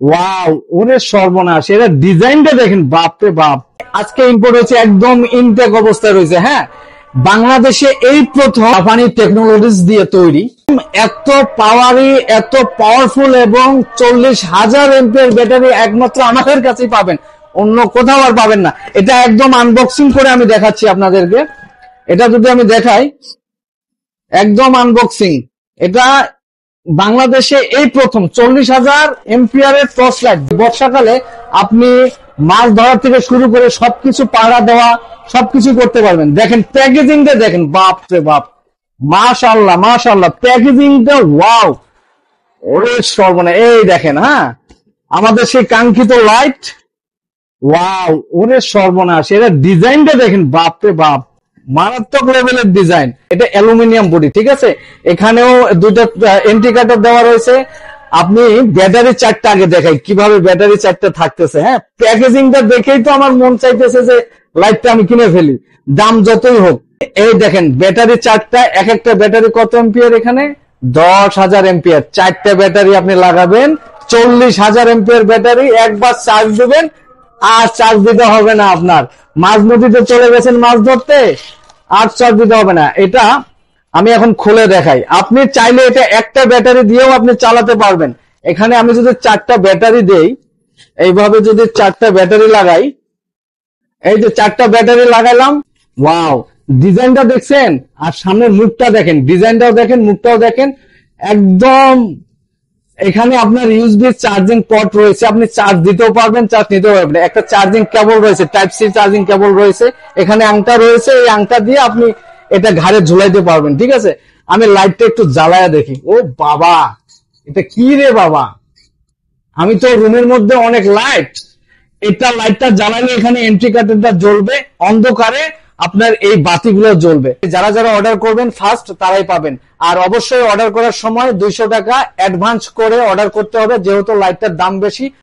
Wow, ওরে সর্বনাশ, এটা ডিজাইনটা দেখেন, বাপরে বাপ। আজকে ইম্পোর্ট হয়েছে, একদম ইনটেক অবস্থায় রয়েছে। হ্যাঁ, বাংলাদেশে এই প্রথম জাপানি টেকনোলজিস দিয়ে তৈরি, এত পাওয়ারি, এত পাওয়ারফুল এবং 40,000 এমপিএর ব্যাটারি একমাত্র আমাদের কাছেই পাবেন, অন্য কোথাও আর পাবেন না। এটা একদম আনবক্সিং করে আমি দেখাচ্ছি আপনাদেরকে। এটা যদি আমি দেখাই, একদম আনবক্সিং, এটা বাংলাদেশে এই প্রথম 40,000 এমপিআর এর টর্চ লাইট। বর্ষাকালে আপনি মাছ ধরার থেকে শুরু করে সবকিছু পাড়া দেওয়া, সবকিছু করতে পারবেন। দেখেন প্যাকেজিংটা দেখেন, বাপ রে বাপ, মাশাআল্লাহ মাশাআল্লাহ, প্যাকেজিংটা ওয়াও, ওরে সর্বনাশ। এই দেখেন, হ্যাঁ, আমাদের সেই কাঙ্ক্ষিত লাইট, ওয়াও, ওরে সর্বনাশ, এটা ডিজাইনটা দেখেন, বাপ রে বাপ, মারাত্মক লেভেলের ডিজাইন। এটা অ্যালুমিনিয়াম বডি, ঠিক আছে। এখানেও দুইটা ইন্ডিকেটর দেওয়া রয়েছে। আপনি ব্যাটারি চারটা আগে দেখাই কিভাবে ব্যাটারি চারটা থাকতেছে। হ্যাঁ, প্যাকেজিংটা দেখেই তো আমার মন চাইতেছে যে লাইটটা আমি কিনে ফেলি, দাম যতই হোক। এই দেখেন ব্যাটারি চারটা, এক একটা ব্যাটারি কত এম্পিয়ার? এখানে 10,000 এম্পিয়ার। চারটা ব্যাটারি আপনি লাগাবেন, 40,000 এম্পিয়ার ব্যাটারি। একবার চার্জ দেবেন, আর চার্জ দিতে হবে না আপনার। মাছ নদীতে চলে গেছেন মাছ ধরতে, আর চার্জ দিতে হবে না। এটা আমি এখন খুলে দেখাই। আপনি চাইলে এটা একটা ব্যাটারি দিয়েও আপনি চালাতে পারবেন। এখানে আমি যদি চারটা ব্যাটারি দেই, এইভাবে যদি চারটা ব্যাটারি লাগাই, এই যে চারটা ব্যাটারি লাগাইলাম, ওয়াও, ডিজাইনটা দেখছেন? আর সামনের মুখটা দেখেন, ডিজাইনটাও দেখেন, মুখটাও দেখেন, একদম। এখানে আপনার ইউএসবি চার্জিং পট রয়েছে, আপনি চার্জ দিতেও পারবেন, চার্জ নিতেও পারবেন। একটা চার্জিং কেবল রয়েছে, টাইপ সি চার্জিং কেবল রয়েছে। এখানে আংটা রয়েছে, এই আংটা দিয়ে আপনি এটা ঘাড়ে ঝুলাইতে পারবেন, ঠিক আছে। আমি লাইটটা একটু জ্বালায়া দেখি। ও বাবা, এটা কি রে বাবা, আমি তো রুমের মধ্যে অনেক লাইট, এটা লাইটটা জ্বালালে এখানে এন্ট্রি কার্টেনটা জ্বলবে, অন্ধকারে আপনার এই বাতিগুলো জ্বলবে। যারা যারা অর্ডার করবেন ফার্স্ট তারাই পাবেন। আর অবশ্যই অর্ডার করার সময় 200 টাকা অ্যাডভান্স করে অর্ডার করতে হবে, যেহেতু লাইটটার দাম বেশি।